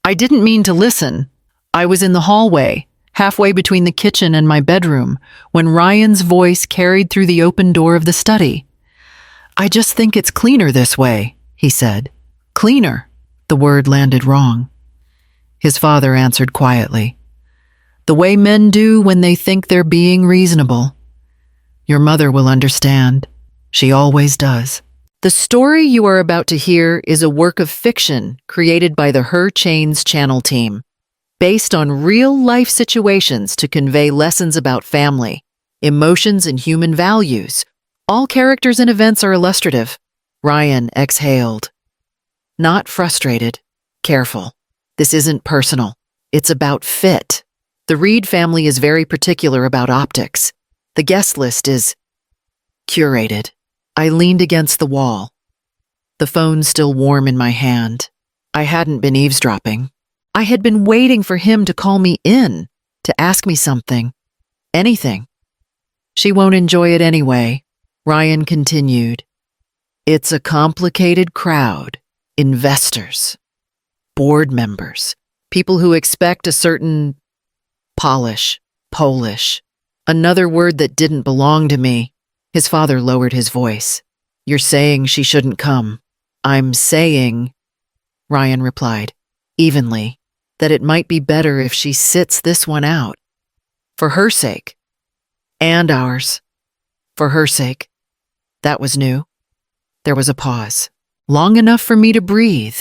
I didn't mean to listen. I was in the hallway, halfway between the kitchen and my bedroom, when Ryan's voice carried through the open door of the study. "I just think it's cleaner this way," he said. "Cleaner." The word landed wrong. His father answered quietly. "The way men do when they think they're being reasonable. Your mother will understand. She always does." The story you are about to hear is a work of fiction created by the Her Chains channel team, based on real-life situations to convey lessons about family, emotions, and human values. All characters and events are illustrative. Ryan exhaled. Not frustrated. Careful. This isn't personal. It's about fit. The Reed family is very particular about optics. The guest list is curated. I leaned against the wall. The phone still warm in my hand. I hadn't been eavesdropping. I had been waiting for him to call me in, to ask me something. Anything. "She won't enjoy it anyway," Ryan continued. "It's a complicated crowd. Investors. Board members. People who expect a certain polish. Polish. Another word that didn't belong to me." His father lowered his voice. "You're saying she shouldn't come." "I'm saying," Ryan replied, evenly, "that it might be better if she sits this one out. For her sake. And ours. For her sake." That was new. There was a pause. Long enough for me to breathe.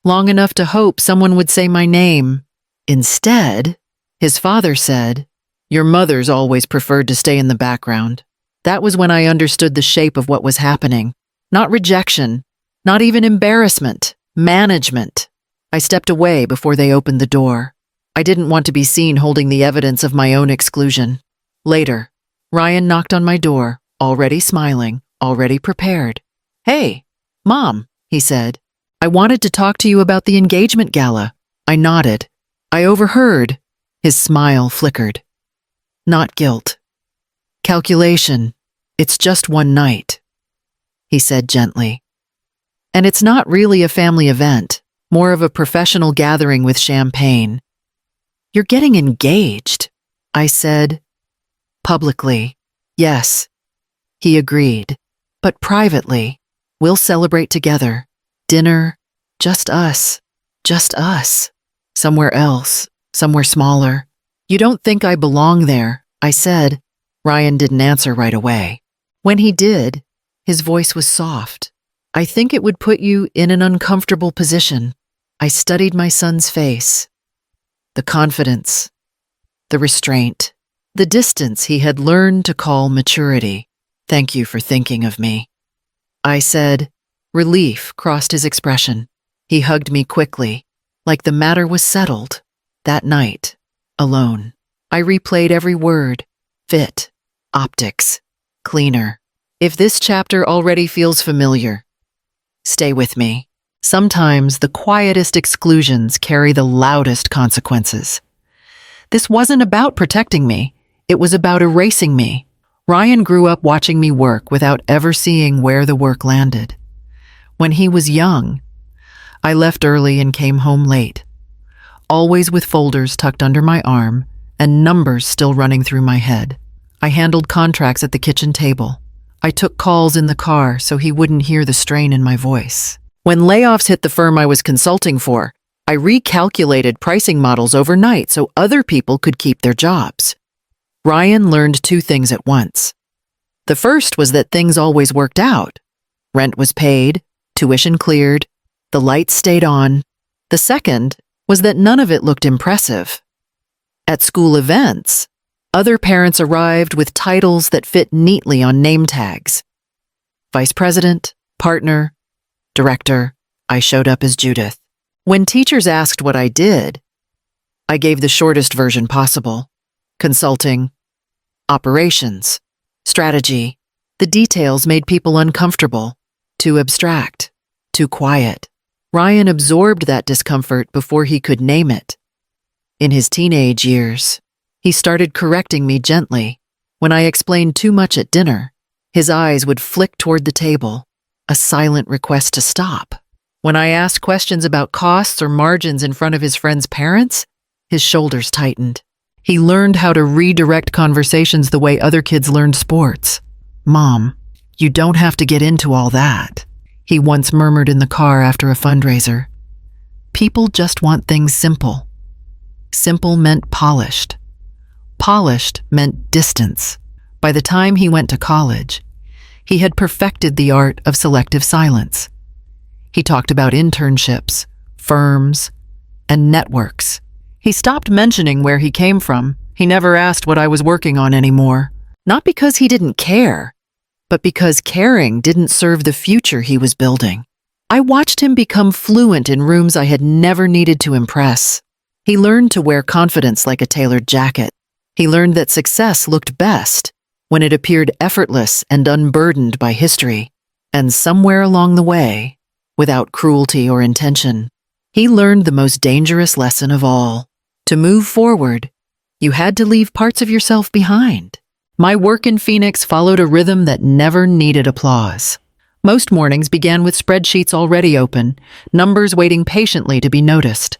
Long enough to hope someone would say my name. Instead, his father said, "Your mother's always preferred to stay in the background." That was when I understood the shape of what was happening. Not rejection, not even embarrassment, management. I stepped away before they opened the door. I didn't want to be seen holding the evidence of my own exclusion. Later, Ryan knocked on my door, already smiling, already prepared. "Hey, Mom," he said. "I wanted to talk to you about the engagement gala." I nodded. "I overheard." His smile flickered. "Not guilt. Calculation. It's just one night," he said gently. "And it's not really a family event, more of a professional gathering with champagne." "You're getting engaged," I said. "Publicly, yes," he agreed. "But privately, we'll celebrate together. Dinner, just us. Just us. Somewhere else, somewhere smaller." "You don't think I belong there," I said. Ryan didn't answer right away. When he did, his voice was soft. "I think it would put you in an uncomfortable position." I studied my son's face. The confidence, the restraint, the distance he had learned to call maturity. "Thank you for thinking of me," I said. Relief crossed his expression. He hugged me quickly, like the matter was settled. That night, alone, I replayed every word. Fit, optics, cleaner. If this chapter already feels familiar, stay with me. Sometimes the quietest exclusions carry the loudest consequences. This wasn't about protecting me. It was about erasing me. Ryan grew up watching me work without ever seeing where the work landed. When he was young, I left early and came home late, always with folders tucked under my arm and numbers still running through my head. I handled contracts at the kitchen table. I took calls in the car so he wouldn't hear the strain in my voice. When layoffs hit the firm I was consulting for, I recalculated pricing models overnight so other people could keep their jobs. Ryan learned two things at once. The first was that things always worked out. Rent was paid, tuition cleared, the lights stayed on. The second was that none of it looked impressive. At school events, other parents arrived with titles that fit neatly on name tags. Vice president, partner, director. I showed up as Judith. When teachers asked what I did, I gave the shortest version possible. Consulting, operations, strategy. The details made people uncomfortable, too abstract, too quiet. Ryan absorbed that discomfort before he could name it. In his teenage years, he started correcting me gently. When I explained too much at dinner, his eyes would flick toward the table, a silent request to stop. When I asked questions about costs or margins in front of his friends' parents, his shoulders tightened. He learned how to redirect conversations the way other kids learned sports. "Mom, you don't have to get into all that," he once murmured in the car after a fundraiser. People just want things simple. Simple meant polished. Polished meant distance. By the time he went to college, he had perfected the art of selective silence. He talked about internships, firms, and networks. He stopped mentioning where he came from. He never asked what I was working on anymore. Not because he didn't care, but because caring didn't serve the future he was building. I watched him become fluent in rooms I had never needed to impress. He learned to wear confidence like a tailored jacket. He learned that success looked best when it appeared effortless and unburdened by history. And somewhere along the way, without cruelty or intention, he learned the most dangerous lesson of all. To move forward, you had to leave parts of yourself behind. My work in Phoenix followed a rhythm that never needed applause. Most mornings began with spreadsheets already open, numbers waiting patiently to be noticed.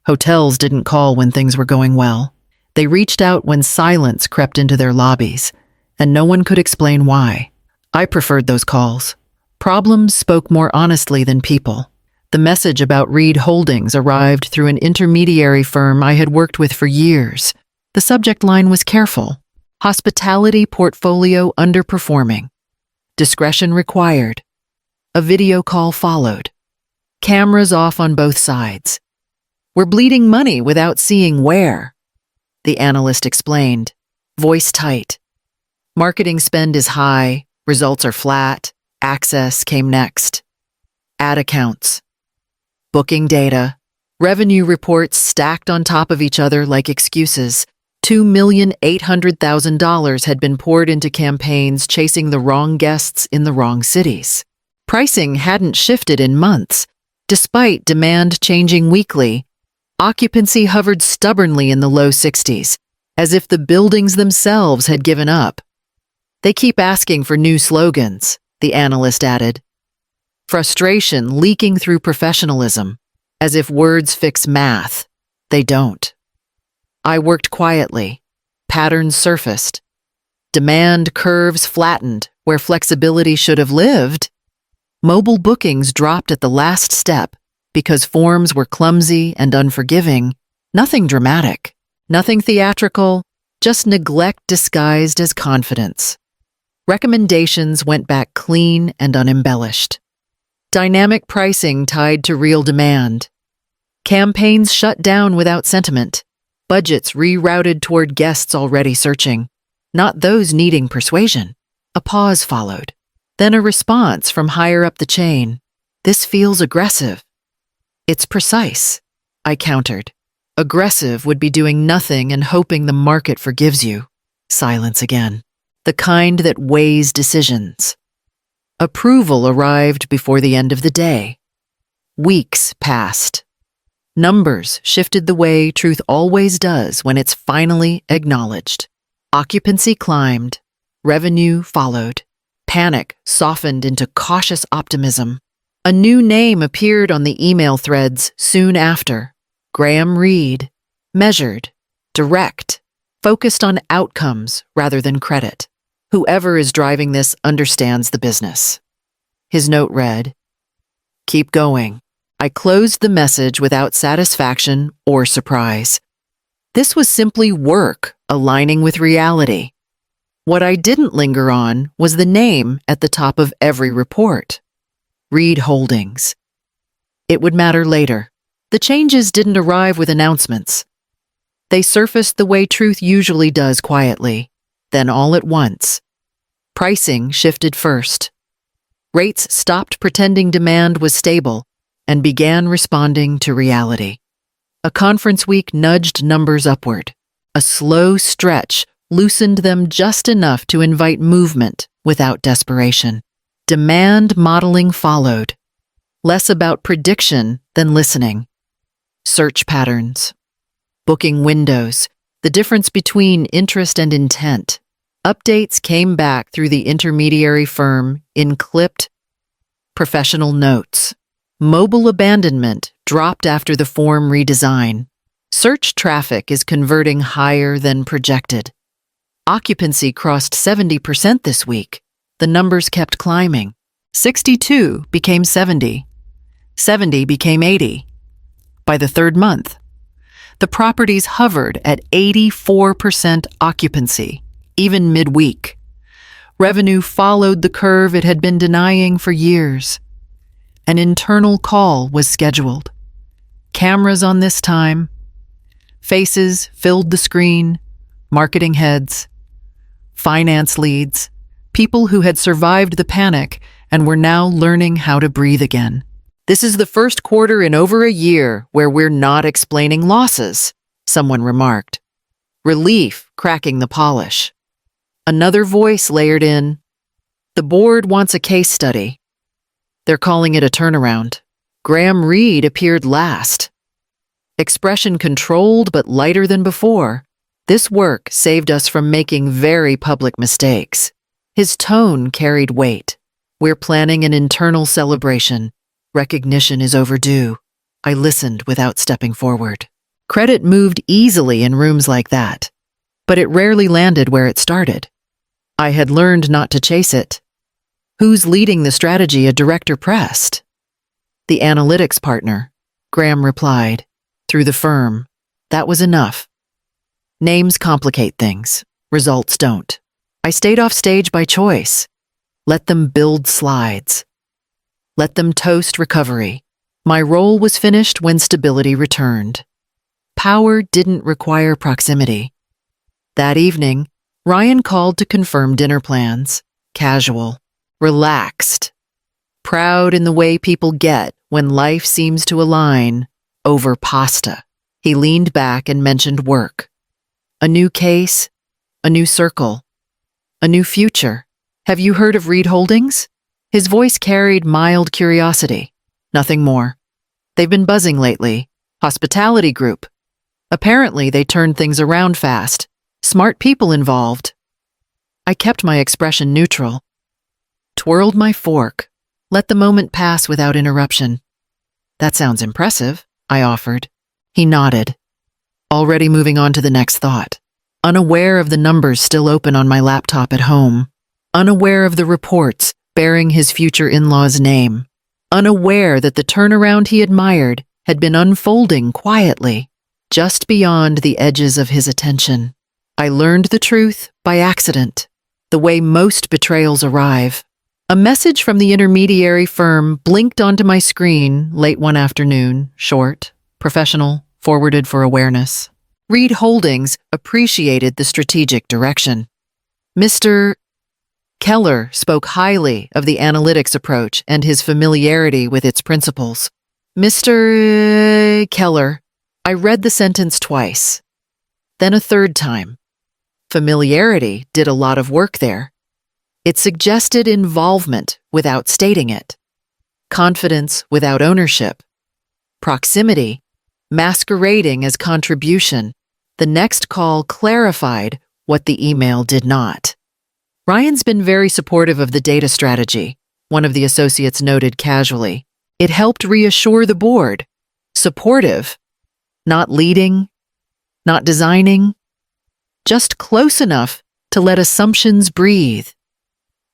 Hotels didn't call when things were going well. They reached out when silence crept into their lobbies, and no one could explain why. I preferred those calls. Problems spoke more honestly than people. The message about Reed Holdings arrived through an intermediary firm I had worked with for years. The subject line was careful. Hospitality portfolio underperforming. Discretion required. A video call followed. Cameras off on both sides. "We're bleeding money without seeing where," the analyst explained, voice tight. "Marketing spend is high, results are flat, access came next. Ad accounts. Booking data. Revenue reports stacked on top of each other like excuses. $2,800,000 had been poured into campaigns chasing the wrong guests in the wrong cities. Pricing hadn't shifted in months. Despite demand changing weekly, occupancy hovered stubbornly in the low 60s, as if the buildings themselves had given up. "They keep asking for new slogans," the analyst added. Frustration leaking through professionalism, as if words fix math. They don't. I worked quietly. Patterns surfaced. Demand curves flattened where flexibility should have lived. Mobile bookings dropped at the last step because forms were clumsy and unforgiving. Nothing dramatic, nothing theatrical, just neglect disguised as confidence. Recommendations went back clean and unembellished. Dynamic pricing tied to real demand. Campaigns shut down without sentiment. Budgets rerouted toward guests already searching, not those needing persuasion. A pause followed, then a response from higher up the chain. "This feels aggressive." "It's precise," I countered. "Aggressive would be doing nothing and hoping the market forgives you." Silence again. The kind that weighs decisions. Approval arrived before the end of the day. Weeks passed. Numbers shifted the way truth always does when it's finally acknowledged. Occupancy climbed. Revenue followed. Panic softened into cautious optimism. A new name appeared on the email threads soon after. Graham Reed. Measured. Direct. Focused on outcomes rather than credit. Whoever is driving this understands the business. His note read, "Keep going." I closed the message without satisfaction or surprise. This was simply work aligning with reality. What I didn't linger on was the name at the top of every report. Reed Holdings. It would matter later. The changes didn't arrive with announcements. They surfaced the way truth usually does quietly, then all at once. Pricing shifted first. Rates stopped pretending demand was stable and began responding to reality. A conference week nudged numbers upward. A slow stretch loosened them just enough to invite movement without desperation. Demand modeling followed, less about prediction than listening. Search patterns. Booking windows, the difference between interest and intent. Updates came back through the intermediary firm in clipped, professional notes. Mobile abandonment dropped after the form redesign. Search traffic is converting higher than projected. Occupancy crossed 70% this week. The numbers kept climbing. 62 became 70. 70 became 80. By the third month, the properties hovered at 84% occupancy, even midweek. Revenue followed the curve it had been denying for years. An internal call was scheduled. Cameras on this time. Faces filled the screen, marketing heads, finance leads, people who had survived the panic and were now learning how to breathe again. This is the first quarter in over a year where we're not explaining losses, someone remarked. Relief cracking the polish. Another voice layered in. The board wants a case study. They're calling it a turnaround. Graham Reed appeared last. Expression controlled but lighter than before. This work saved us from making very public mistakes. His tone carried weight. We're planning an internal celebration. Recognition is overdue. I listened without stepping forward. Credit moved easily in rooms like that, but it rarely landed where it started. I had learned not to chase it. Who's leading the strategy? A director pressed. The analytics partner, Graham replied. Through the firm. That was enough. Names complicate things. Results don't. I stayed off stage by choice. Let them build slides. Let them toast recovery. My role was finished when stability returned. Power didn't require proximity. That evening, Ryan called to confirm dinner plans. Casual. Relaxed. Proud in the way people get when life seems to align over pasta. He leaned back and mentioned work. A new case, a new circle, a new future. Have you heard of Reed Holdings? His voice carried mild curiosity. Nothing more. They've been buzzing lately. Hospitality group. Apparently, they turned things around fast. Smart people involved. I kept my expression neutral. Twirled my fork. Let the moment pass without interruption. That sounds impressive, I offered. He nodded. Already moving on to the next thought. Unaware of the numbers still open on my laptop at home. Unaware of the reports bearing his future in-law's name. Unaware that the turnaround he admired had been unfolding quietly, just beyond the edges of his attention. I learned the truth by accident, the way most betrayals arrive. A message from the intermediary firm blinked onto my screen late one afternoon, short, professional, forwarded for awareness. Reed Holdings appreciated the strategic direction. Mr. Keller spoke highly of the analytics approach and his familiarity with its principles. Mr. Keller, I read the sentence twice, then a third time. Familiarity did a lot of work there. It suggested involvement without stating it, confidence without ownership, proximity masquerading as contribution. The next call clarified what the email did not. Ryan's been very supportive of the data strategy, one of the associates noted casually. It helped reassure the board. Supportive, not leading, not designing, just close enough to let assumptions breathe.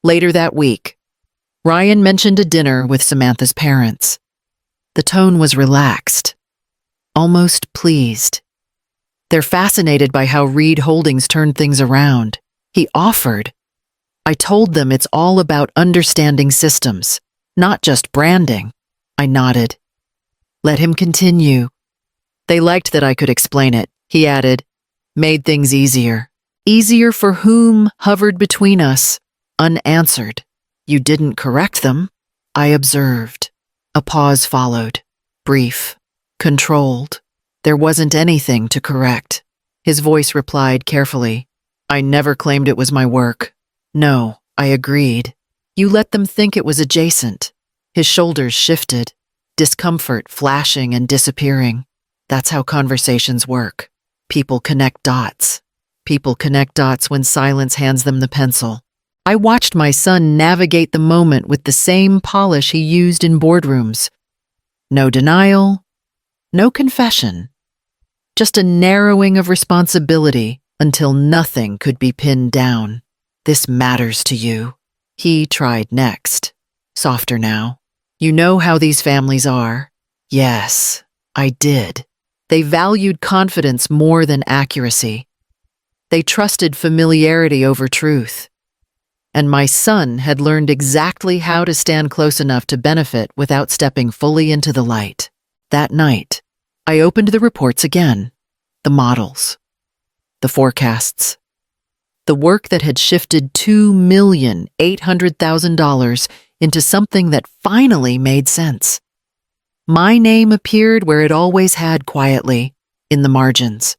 Later that week, Ryan mentioned a dinner with Samantha's parents. The tone was relaxed, almost pleased. They're fascinated by how Reed Holdings turned things around. He offered. I told them it's all about understanding systems, not just branding. I nodded. Let him continue. They liked that I could explain it, he added. Made things easier. Easier for whom hovered between us, unanswered. You didn't correct them, I observed. A pause followed. Brief. Controlled. There wasn't anything to correct. His voice replied carefully. I never claimed it was my work. No, I agreed. You let them think it was adjacent. His shoulders shifted, discomfort flashing and disappearing. That's how conversations work. People connect dots. People connect dots when silence hands them the pencil. I watched my son navigate the moment with the same polish he used in boardrooms. No denial, no confession. Just a narrowing of responsibility until nothing could be pinned down. This matters to you. He tried next. Softer now. You know how these families are. Yes, I did. They valued confidence more than accuracy. They trusted familiarity over truth. And my son had learned exactly how to stand close enough to benefit without stepping fully into the light. That night, I opened the reports again, the models, the forecasts, the work that had shifted $2,800,000 into something that finally made sense. My name appeared where it always had quietly, in the margins.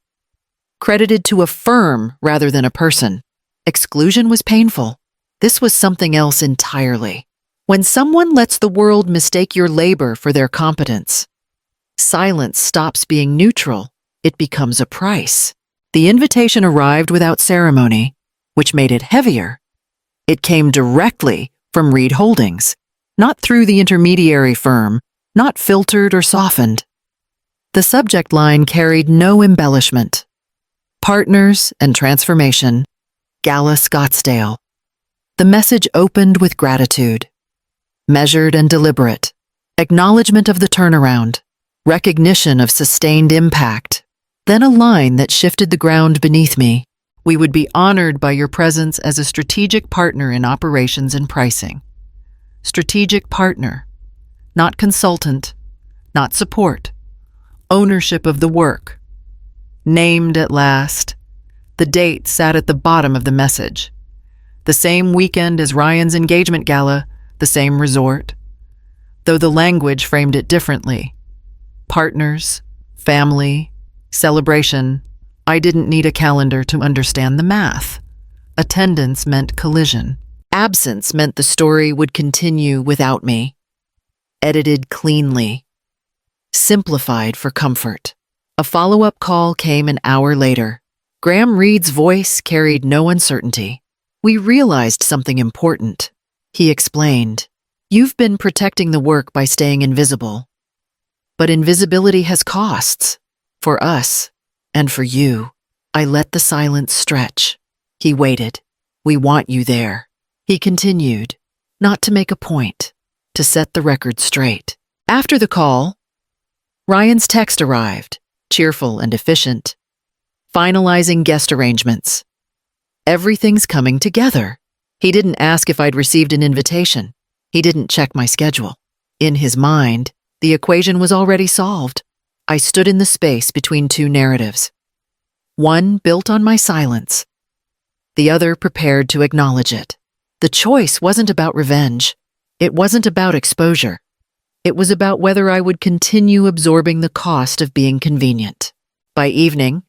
Credited to a firm rather than a person. Exclusion was painful. This was something else entirely. When someone lets the world mistake your labor for their competence, silence stops being neutral. It becomes a price. The invitation arrived without ceremony, which made it heavier. It came directly from Reed Holdings, not through the intermediary firm, not filtered or softened. The subject line carried no embellishment. Partners and Transformation, Gala Scottsdale. The message opened with gratitude, measured and deliberate, acknowledgement of the turnaround, recognition of sustained impact, then a line that shifted the ground beneath me. We would be honored by your presence as a strategic partner in operations and pricing. Strategic partner, not consultant, not support. Ownership of the work. Named at last. The date sat at the bottom of the message. The same weekend as Ryan's engagement gala, the same resort. Though the language framed it differently. Partners, family, celebration. I didn't need a calendar to understand the math. Attendance meant collision. Absence meant the story would continue without me. Edited cleanly. Simplified for comfort. A follow-up call came an hour later. Graham Reed's voice carried no uncertainty. We realized something important. He explained, "You've been protecting the work by staying invisible. But invisibility has costs. For us, and for you." I let the silence stretch. He waited. "We want you there." He continued, not to make a point, to set the record straight. After the call, Ryan's text arrived, cheerful and efficient. Finalizing guest arrangements. Everything's coming together. He didn't ask if I'd received an invitation. He didn't check my schedule. In his mind, the equation was already solved. I stood in the space between two narratives. One built on my silence. The other prepared to acknowledge it. The choice wasn't about revenge. It wasn't about exposure. It was about whether I would continue absorbing the cost of being convenient. By evening,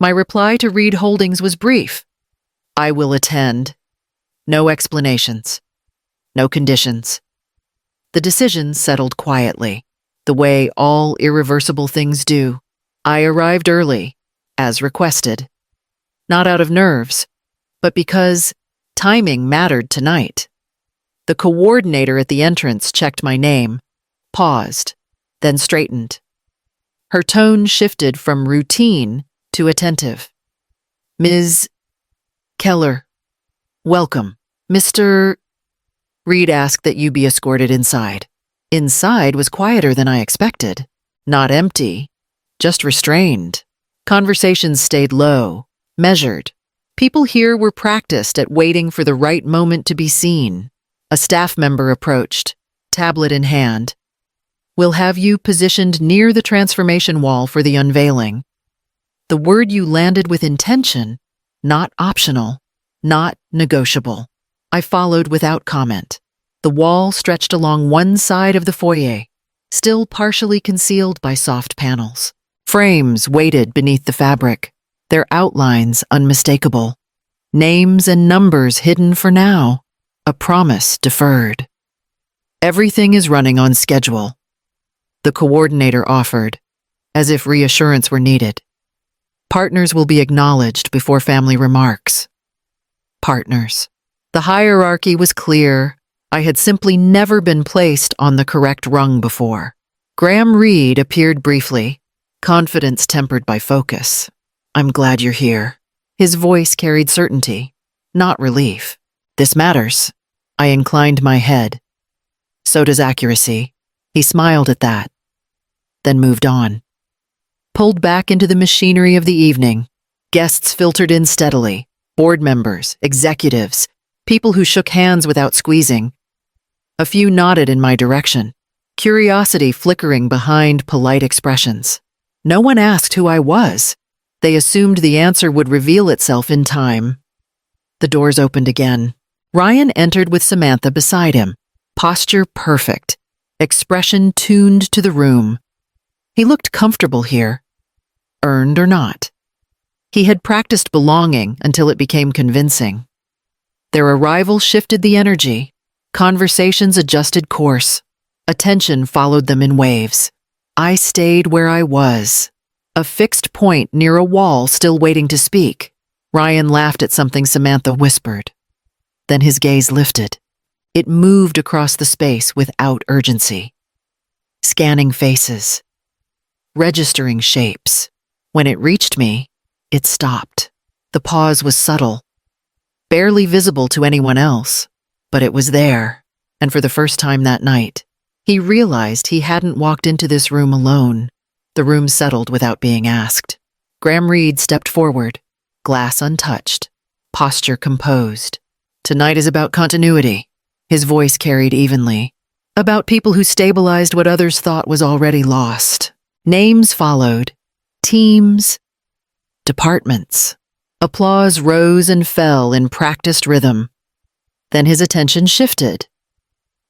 my reply to Reed Holdings was brief. I will attend. No explanations. No conditions. The decision settled quietly, the way all irreversible things do. I arrived early, as requested. Not out of nerves, but because timing mattered tonight. The coordinator at the entrance checked my name, paused, then straightened. Her tone shifted from routine to attentive. "Ms. Keller, welcome. Mr. Reed asked that you be escorted inside." Inside was quieter than I expected. Not empty, just restrained. Conversations stayed low, measured. People here were practiced at waiting for the right moment to be seen. A staff member approached, tablet in hand. "We'll have you positioned near the transformation wall for the unveiling." The word you landed with intention, not optional, not negotiable. I followed without comment. The wall stretched along one side of the foyer, still partially concealed by soft panels. Frames waited beneath the fabric, their outlines unmistakable. Names and numbers hidden for now, a promise deferred. "Everything is running on schedule," the coordinator offered, as if reassurance were needed. "Partners will be acknowledged before family remarks." Partners. The hierarchy was clear. I had simply never been placed on the correct rung before. Graham Reed appeared briefly, confidence tempered by focus. "I'm glad you're here." His voice carried certainty, not relief. "This matters." I inclined my head. "So does accuracy." He smiled at that, then moved on. Pulled back into the machinery of the evening, guests filtered in steadily, board members, executives, people who shook hands without squeezing. A few nodded in my direction, curiosity flickering behind polite expressions. No one asked who I was. They assumed the answer would reveal itself in time. The doors opened again. Ryan entered with Samantha beside him, posture perfect, expression tuned to the room. He looked comfortable here, earned or not. He had practiced belonging until it became convincing. Their arrival shifted the energy. Conversations adjusted course. Attention followed them in waves. I stayed where I was, a fixed point near a wall still waiting to speak. Ryan laughed at something Samantha whispered. Then his gaze lifted. It moved across the space without urgency. Scanning faces. Registering shapes. When it reached me, it stopped. The pause was subtle. Barely visible to anyone else, but it was there. And for the first time that night, he realized he hadn't walked into this room alone. The room settled without being asked. Graham Reed stepped forward, glass untouched, posture composed. "Tonight is about continuity." His voice carried evenly. About people who stabilized what others thought was already lost. Names followed. Teams. Departments. Applause rose and fell in practiced rhythm. Then his attention shifted.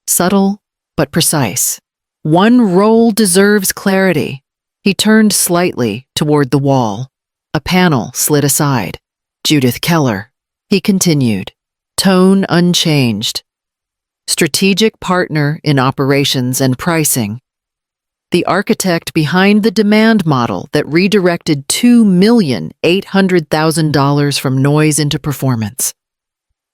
Subtle, but precise. One role deserves clarity. He turned slightly toward the wall. A panel slid aside. Judith Keller. He continued, tone unchanged. Strategic partner in operations and pricing. The architect behind the demand model that redirected $2,800,000 from noise into performance.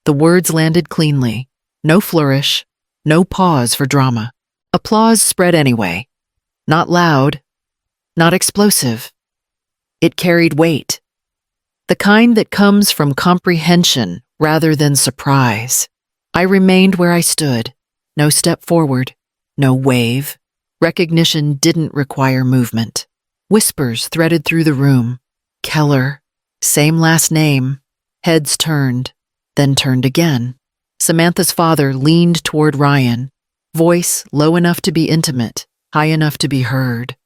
The words landed cleanly. No flourish, no pause for drama. Applause spread anyway. Not loud, not explosive. It carried weight. The kind that comes from comprehension rather than surprise. I remained where I stood. No step forward, no wave. Recognition didn't require movement. Whispers threaded through the room. Keller, same last name. Heads turned, then turned again. Samantha's father leaned toward Ryan, voice low enough to be intimate, high enough to be heard.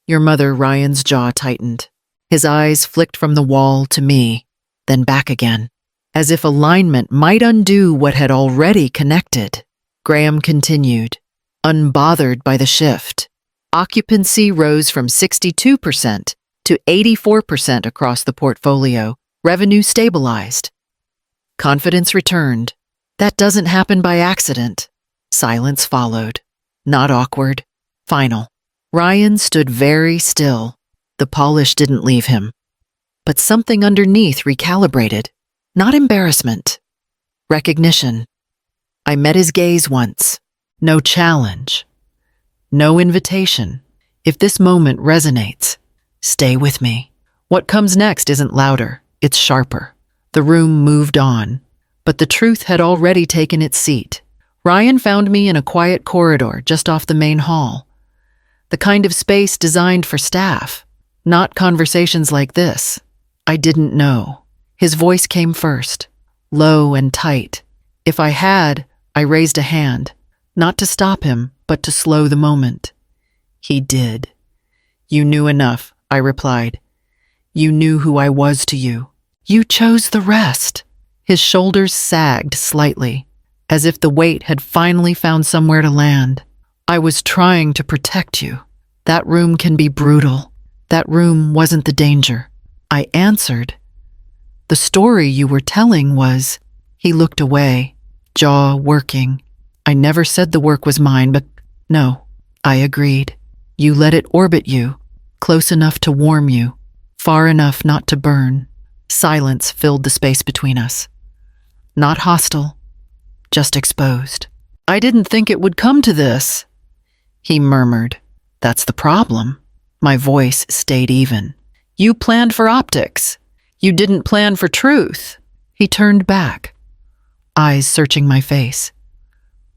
"Your mother," Ryan's jaw tightened. His eyes flicked from the wall to me, then back again, as if alignment might undo what had already connected. Graham continued, unbothered by the shift. Occupancy rose from 62% to 84% across the portfolio. Revenue stabilized. Confidence returned. That doesn't happen by accident. Silence followed. Not awkward. Final. Ryan stood very still. The polish didn't leave him. But something underneath recalibrated. Not embarrassment. Recognition. I met his gaze once. No challenge. No invitation. If this moment resonates, stay with me. What comes next isn't louder, it's sharper. The room moved on, but the truth had already taken its seat. Ryan found me in a quiet corridor just off the main hall. The kind of space designed for staff, not conversations like this. I didn't know. His voice came first, low and tight. If I had, I raised a hand. Not to stop him, but to slow the moment. He did. "You knew enough," I replied. "You knew who I was to you. You chose the rest." His shoulders sagged slightly, as if the weight had finally found somewhere to land. "I was trying to protect you. That room can be brutal. That room wasn't the danger." I answered. "The story you were telling was..." He looked away, jaw working. "I never said the work was mine, but no," I agreed. "You let it orbit you, close enough to warm you, far enough not to burn." Silence filled the space between us. Not hostile, just exposed. "I didn't think it would come to this," he murmured. That's the problem. My voice stayed even. You planned for optics. You didn't plan for truth. He turned back, eyes searching my face.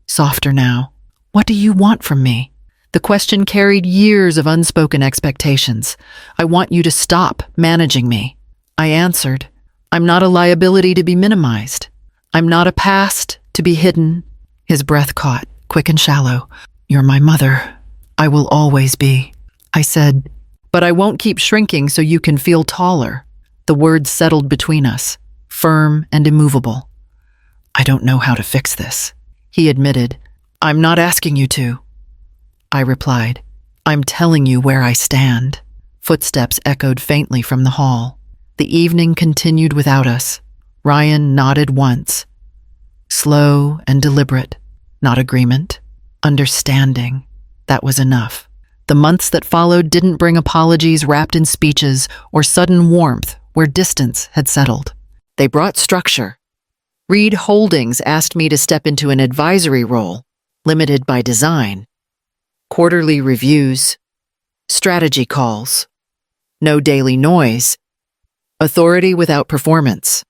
Softer now. What do you want from me? The question carried years of unspoken expectations. I want you to stop managing me. I answered, I'm not a liability to be minimized. I'm not a past to be hidden. His breath caught, quick and shallow. You're my mother. I will always be. I said, but I won't keep shrinking so you can feel taller. The words settled between us, firm and immovable. I don't know how to fix this. He admitted, I'm not asking you to. I replied, I'm telling you where I stand. Footsteps echoed faintly from the hall. The evening continued without us. Ryan nodded once. Slow and deliberate. Not agreement. Understanding. That was enough. The months that followed didn't bring apologies wrapped in speeches or sudden warmth where distance had settled. They brought structure. Reed Holdings asked me to step into an advisory role, limited by design. Quarterly reviews. Strategy calls. No daily noise. Authority without performance.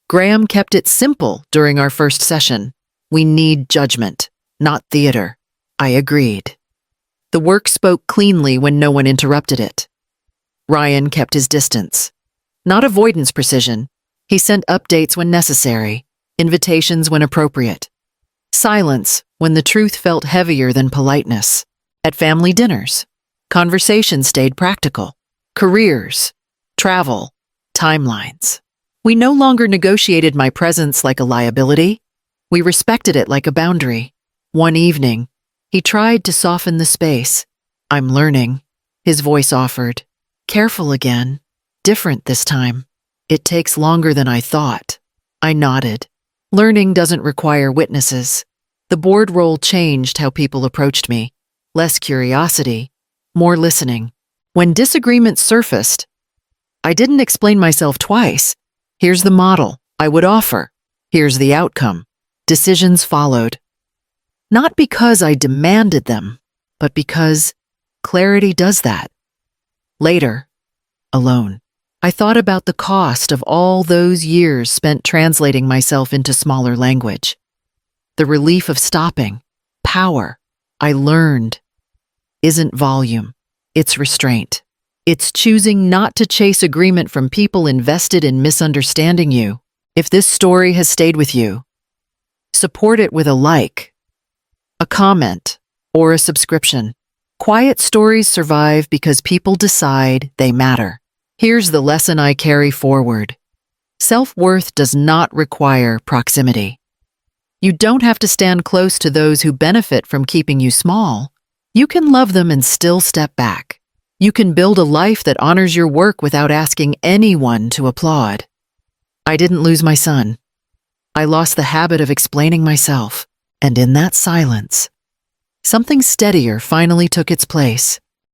Graham kept it simple during our first session. We need judgment, not theater. I agreed. The work spoke cleanly when no one interrupted it. Ryan kept his distance. Not avoidance precision. He sent updates when necessary, invitations when appropriate. Silence when the truth felt heavier than politeness. At family dinners, conversation stayed practical. Careers, travel, timelines. We no longer negotiated my presence like a liability. We respected it like a boundary. One evening, he tried to soften the space. I'm learning, his voice offered. Careful again. Different this time. It takes longer than I thought. I nodded. Learning doesn't require witnesses. The board role changed how people approached me. Less curiosity, more listening. When disagreements surfaced, I didn't explain myself twice. Here's the model I would offer. Here's the outcome. Decisions followed. Not because I demanded them, but because clarity does that. Later, alone, I thought about the cost of all those years spent translating myself into smaller language. The relief of stopping, power, I learned, isn't volume, it's restraint. It's choosing not to chase agreement from people invested in misunderstanding you. If this story has stayed with you, support it with a like, a comment, or a subscription. Quiet stories survive because people decide they matter. Here's the lesson I carry forward. Self-worth does not require proximity. You don't have to stand close to those who benefit from keeping you small. You can love them and still step back. You can build a life that honors your work without asking anyone to applaud. I didn't lose my son. I lost the habit of explaining myself, and in that silence, something steadier finally took its place.